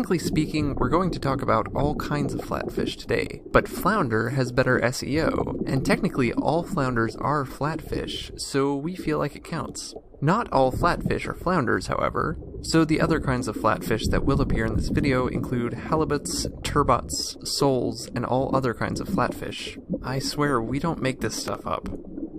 Technically speaking, we're going to talk about all kinds of flatfish today, but flounder has better SEO, and technically all flounders are flatfish, so we feel like it counts. Not all flatfish are flounders, however, so the other kinds of flatfish that will appear in this video include halibuts, turbots, soles, and all other kinds of flatfish. I swear, we don't make this stuff up.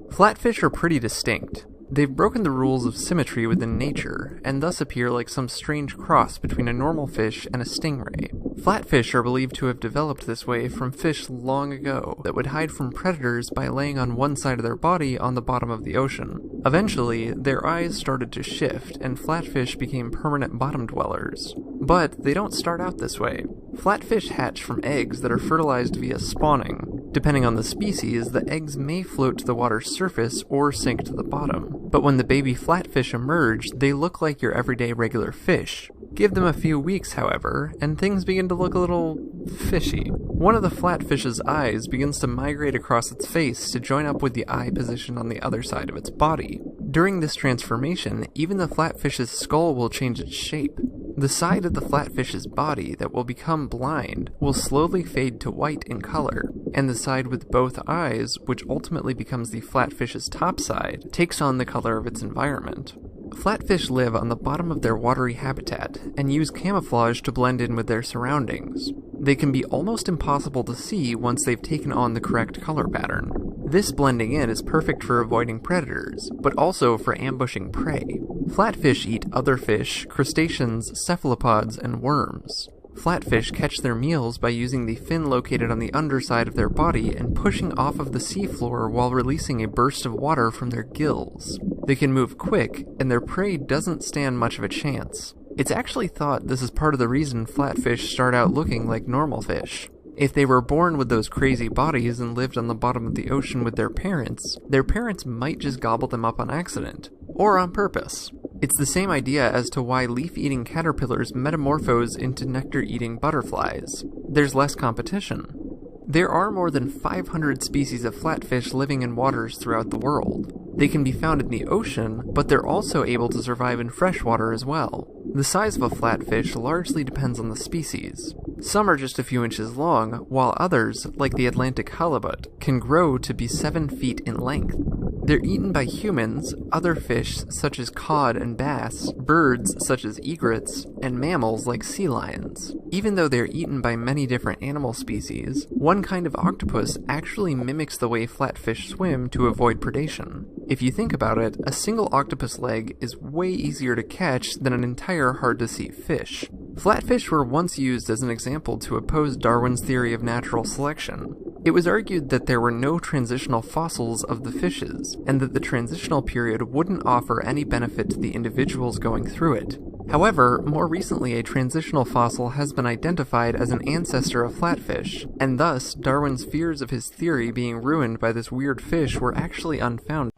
Flatfish are pretty distinct. They've broken the rules of symmetry within nature, and thus appear like some strange cross between a normal fish and a stingray. Flatfish are believed to have developed this way from fish long ago that would hide from predators by laying on one side of their body on the bottom of the ocean. Eventually, their eyes started to shift, and flatfish became permanent bottom dwellers. But they don't start out this way. Flatfish hatch from eggs that are fertilized via spawning. Depending on the species, the eggs may float to the water's surface or sink to the bottom. But when the baby flatfish emerge, they look like your everyday regular fish. Give them a few weeks, however, and things begin to look a little fishy. One of the flatfish's eyes begins to migrate across its face to join up with the eye position on the other side of its body. During this transformation, even the flatfish's skull will change its shape. The side of the flatfish's body that will become blind will slowly fade to white in color, and the side with both eyes, which ultimately becomes the flatfish's top side, takes on the color of its environment. Flatfish live on the bottom of their watery habitat and use camouflage to blend in with their surroundings. They can be almost impossible to see once they've taken on the correct color pattern. This blending in is perfect for avoiding predators, but also for ambushing prey. Flatfish eat other fish, crustaceans, cephalopods, and worms. Flatfish catch their meals by using the fin located on the underside of their body and pushing off of the seafloor while releasing a burst of water from their gills. They can move quick, and their prey doesn't stand much of a chance. It's actually thought this is part of the reason flatfish start out looking like normal fish. If they were born with those crazy bodies and lived on the bottom of the ocean with their parents might just gobble them up on accident, or on purpose. It's the same idea as to why leaf-eating caterpillars metamorphose into nectar-eating butterflies. There's less competition. There are more than 500 species of flatfish living in waters throughout the world. They can be found in the ocean, but they're also able to survive in freshwater as well. The size of a flatfish largely depends on the species. Some are just a few inches long, while others, like the Atlantic halibut, can grow to be 7 feet in length. They're eaten by humans, other fish such as cod and bass, birds such as egrets, and mammals like sea lions. Even though they're eaten by many different animal species, one kind of octopus actually mimics the way flatfish swim to avoid predation. If you think about it, a single octopus leg is way easier to catch than an entire hard-to-see fish. Flatfish were once used as an example to oppose Darwin's theory of natural selection. It was argued that there were no transitional fossils of the fishes, and that the transitional period wouldn't offer any benefit to the individuals going through it. However, more recently a transitional fossil has been identified as an ancestor of flatfish, and thus Darwin's fears of his theory being ruined by this weird fish were actually unfounded.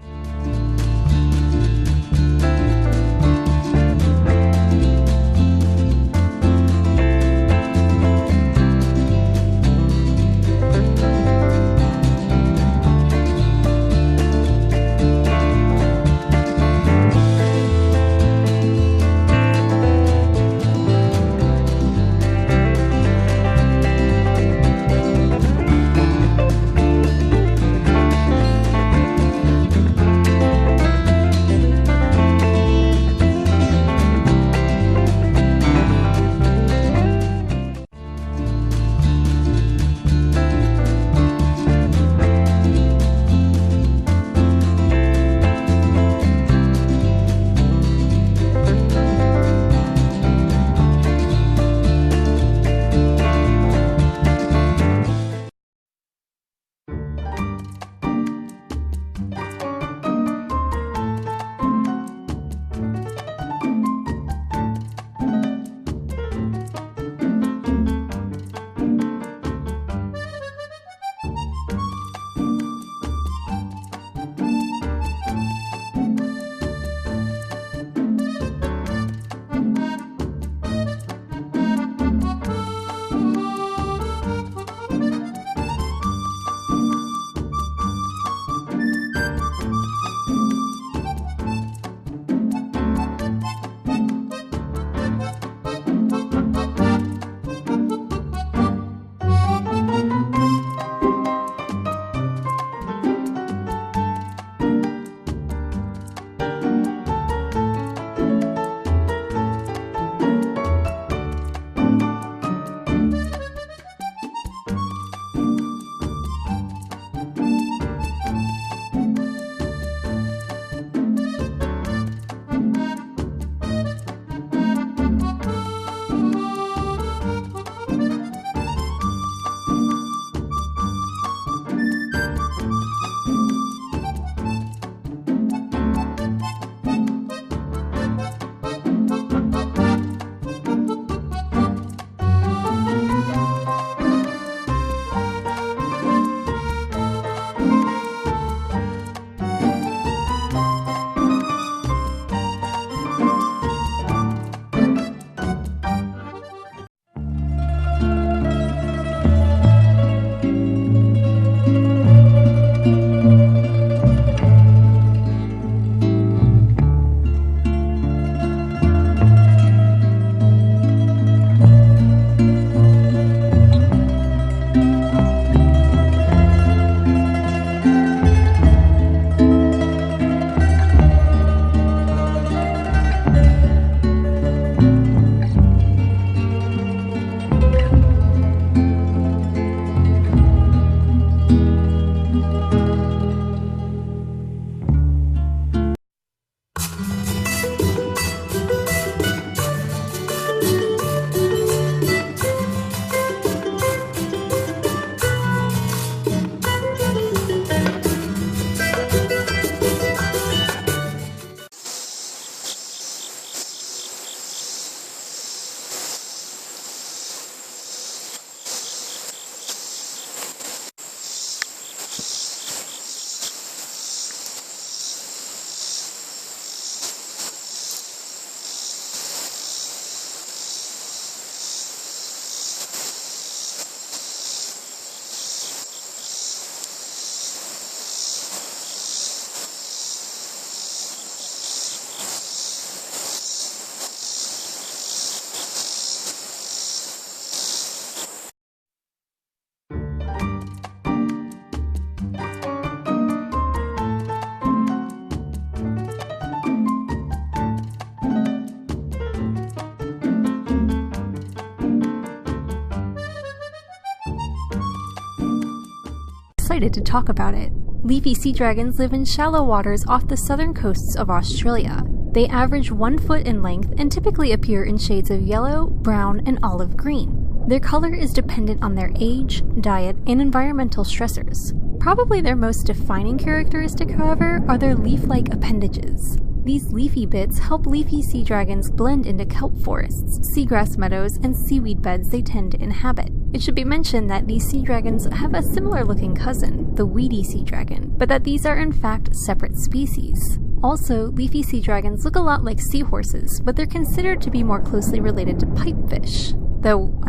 excited to talk about it. Leafy sea dragons live in shallow waters off the southern coasts of Australia. They average 1 foot in length and typically appear in shades of yellow, brown, and olive green. Their color is dependent on their age, diet, and environmental stressors. Probably their most defining characteristic, however, are their leaf-like appendages. These leafy bits help leafy sea dragons blend into kelp forests, seagrass meadows, and seaweed beds they tend to inhabit. It should be mentioned that these sea dragons have a similar-looking cousin, the weedy sea dragon, but that these are in fact separate species. Also, leafy sea dragons look a lot like seahorses, but they're considered to be more closely related to pipefish. Though,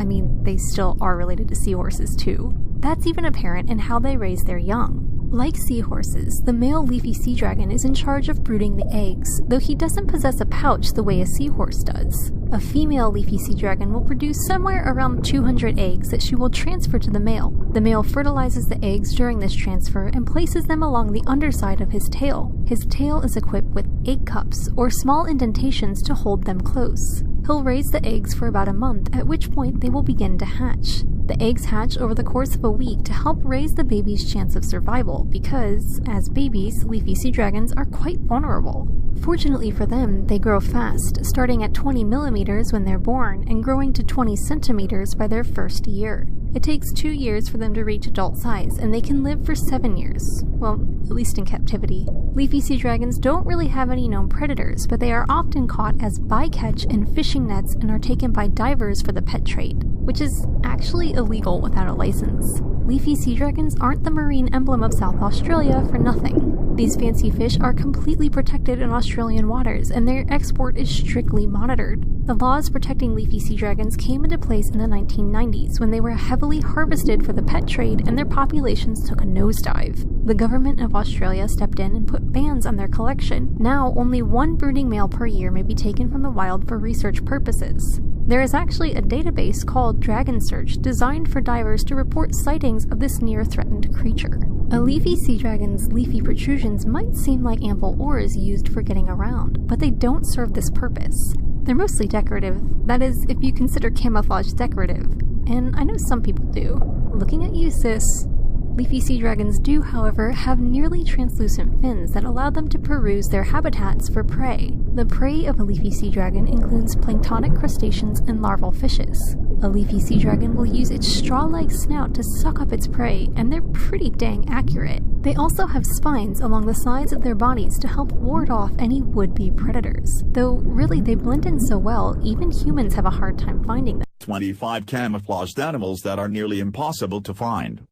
they still are related to seahorses too. That's even apparent in how they raise their young. Like seahorses, the male leafy sea dragon is in charge of brooding the eggs, though he doesn't possess a pouch the way a seahorse does. A female leafy sea dragon will produce somewhere around 200 eggs that she will transfer to the male. The male fertilizes the eggs during this transfer and places them along the underside of his tail. His tail is equipped with egg cups, or small indentations to hold them close. He'll raise the eggs for about a month, at which point they will begin to hatch. The eggs hatch over the course of a week to help raise the baby's chance of survival because, as babies, leafy sea dragons are quite vulnerable. Fortunately for them, they grow fast, starting at 20 millimeters when they're born and growing to 20 centimeters by their first year. It takes 2 years for them to reach adult size, and they can live for 7 years. Well, at least in captivity. Leafy sea dragons don't really have any known predators, but they are often caught as bycatch in fishing nets and are taken by divers for the pet trade, which is actually illegal without a license. Leafy sea dragons aren't the marine emblem of South Australia for nothing. These fancy fish are completely protected in Australian waters, and their export is strictly monitored. The laws protecting leafy sea dragons came into place in the 1990s when they were heavily harvested for the pet trade and their populations took a nosedive. The government of Australia stepped in and put bans on their collection. Now, only 1 brooding male per year may be taken from the wild for research purposes. There is actually a database called Dragon Search designed for divers to report sightings of this near-threatened creature. A leafy sea dragon's leafy protrusions might seem like ample oars used for getting around, but they don't serve this purpose. They're mostly decorative, that is, if you consider camouflage decorative, and I know some people do. Looking at you, sis. Leafy sea dragons do, however, have nearly translucent fins that allow them to peruse their habitats for prey. The prey of a leafy sea dragon includes planktonic crustaceans and larval fishes. A leafy sea dragon will use its straw-like snout to suck up its prey, and they're pretty dang accurate. They also have spines along the sides of their bodies to help ward off any would-be predators. Though, really, they blend in so well, even humans have a hard time finding them. 25 camouflaged animals that are nearly impossible to find.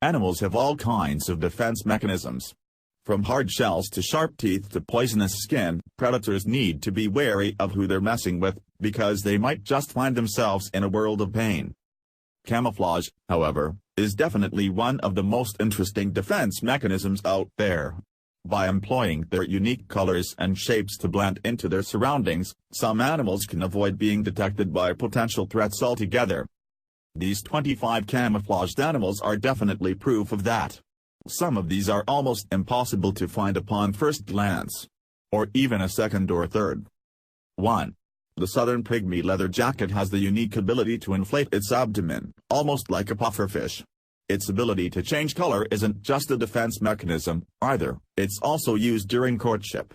Animals have all kinds of defense mechanisms. From hard shells to sharp teeth to poisonous skin, predators need to be wary of who they're messing with, because they might just find themselves in a world of pain. Camouflage, however, is definitely one of the most interesting defense mechanisms out there. By employing their unique colors and shapes to blend into their surroundings, some animals can avoid being detected by potential threats altogether. These 25 camouflaged animals are definitely proof of that. Some of these are almost impossible to find upon first glance, or even a second or third. 1. The southern pygmy leatherjacket has the unique ability to inflate its abdomen, almost like a pufferfish. Its ability to change color isn't just a defense mechanism, either, it's also used during courtship.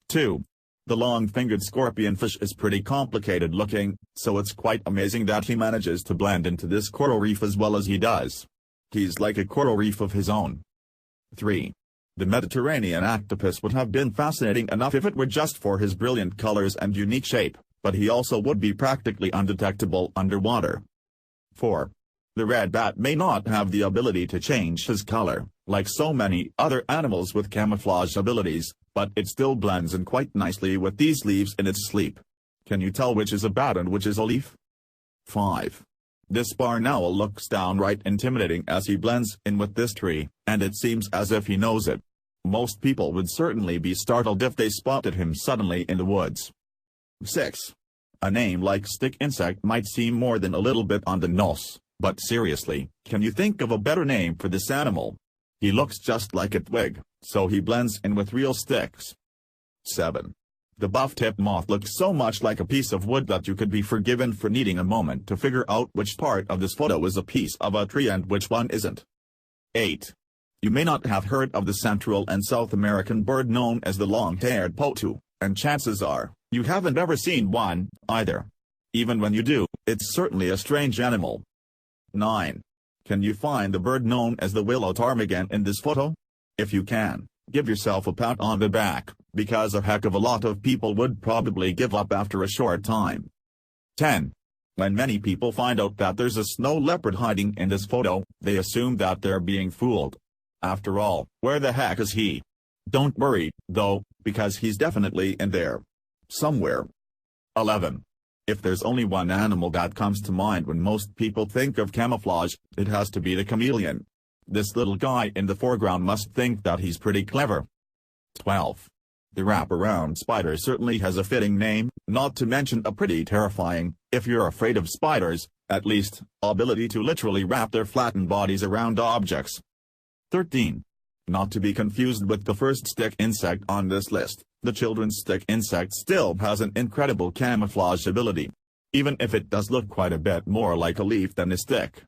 2. The long-fingered scorpionfish is pretty complicated looking, so it's quite amazing that he manages to blend into this coral reef as well as he does. He's like a coral reef of his own. 3. The Mediterranean octopus would have been fascinating enough if it were just for his brilliant colors and unique shape, but he also would be practically undetectable underwater. 4. The red bat may not have the ability to change his color, like so many other animals with camouflage abilities, but it still blends in quite nicely with these leaves in its sleep. Can you tell which is a bat and which is a leaf? 5. This barn owl looks downright intimidating as he blends in with this tree, and it seems as if he knows it. Most people would certainly be startled if they spotted him suddenly in the woods. 6. A name like stick insect might seem more than a little bit on the nose, but seriously, can you think of a better name for this animal? He looks just like a twig, so he blends in with real sticks. 7. The buff-tip moth looks so much like a piece of wood that you could be forgiven for needing a moment to figure out which part of this photo is a piece of a tree and which one isn't. 8. You may not have heard of the Central and South American bird known as the long-haired potu, and chances are, you haven't ever seen one, either. Even when you do, it's certainly a strange animal. 9. Can you find the bird known as the willow ptarmigan in this photo? If you can, give yourself a pat on the back, because a heck of a lot of people would probably give up after a short time. 10. When many people find out that there's a snow leopard hiding in this photo, they assume that they're being fooled. After all, where the heck is he? Don't worry, though, because he's definitely in there. Somewhere. 11. If there's only one animal that comes to mind when most people think of camouflage, it has to be the chameleon. This little guy in the foreground must think that he's pretty clever. 12. The wraparound spider certainly has a fitting name, not to mention a pretty terrifying, if you're afraid of spiders, at least, ability to literally wrap their flattened bodies around objects. 13. Not to be confused with the first stick insect on this list, the children's stick insect still has an incredible camouflage ability. Even if it does look quite a bit more like a leaf than a stick.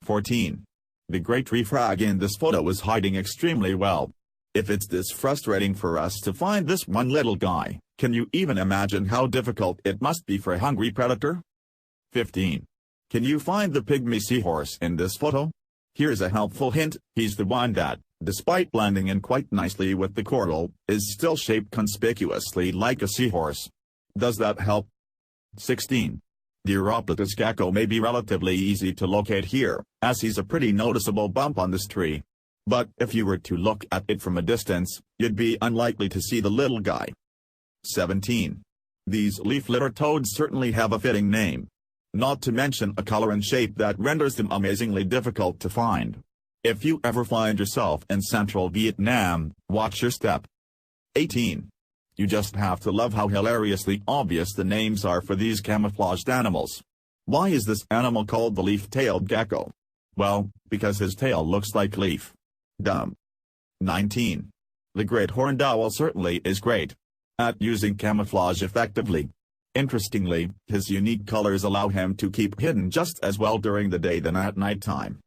14. The great tree frog in this photo is hiding extremely well. If it's this frustrating for us to find this one little guy, can you even imagine how difficult it must be for a hungry predator? 15. Can you find the pygmy seahorse in this photo? Here's a helpful hint, he's the one that, despite blending in quite nicely with the coral, is still shaped conspicuously like a seahorse. Does that help? 16. The Uroplatus gecko may be relatively easy to locate here, as he's a pretty noticeable bump on this tree. But if you were to look at it from a distance, you'd be unlikely to see the little guy. 17. These leaf litter toads certainly have a fitting name. Not to mention a color and shape that renders them amazingly difficult to find. If you ever find yourself in central Vietnam, watch your step. 18. You just have to love how hilariously obvious the names are for these camouflaged animals. Why is this animal called the leaf-tailed gecko? Well, because his tail looks like leaf. Dumb. 19. The great horned owl certainly is great at using camouflage effectively. Interestingly, his unique colors allow him to keep hidden just as well during the day than at nighttime.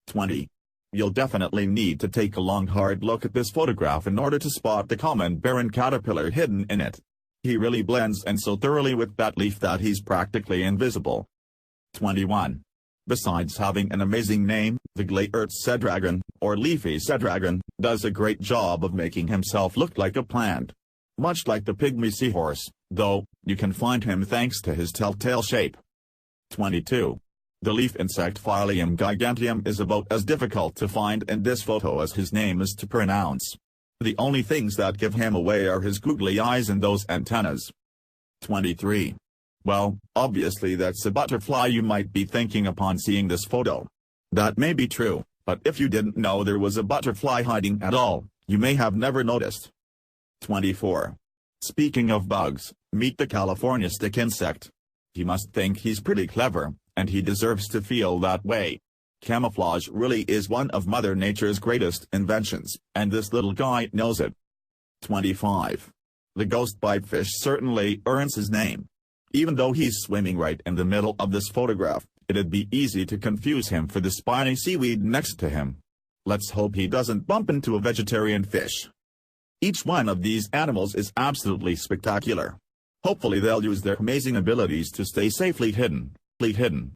20. You'll definitely need to take a long hard look at this photograph in order to spot the common barren caterpillar hidden in it. He really blends in so thoroughly with that leaf that he's practically invisible. 21. Besides having an amazing name, the Glaeert seadragon, or leafy seadragon, does a great job of making himself look like a plant. Much like the pygmy seahorse, though, you can find him thanks to his telltale shape. 22. The leaf insect Phyllium giganteum is about as difficult to find in this photo as his name is to pronounce. The only things that give him away are his googly eyes and those antennas. 23. Well, obviously that's a butterfly you might be thinking upon seeing this photo. That may be true, but if you didn't know there was a butterfly hiding at all, you may have never noticed. 24. Speaking of bugs, meet the California stick insect. You must think he's pretty clever, and he deserves to feel that way. Camouflage really is one of Mother Nature's greatest inventions, and this little guy knows it. 25. The ghost pipefish certainly earns his name. Even though he's swimming right in the middle of this photograph, it'd be easy to confuse him for the spiny seaweed next to him. Let's hope he doesn't bump into a vegetarian fish. Each one of these animals is absolutely spectacular. Hopefully they'll use their amazing abilities to stay safely hidden.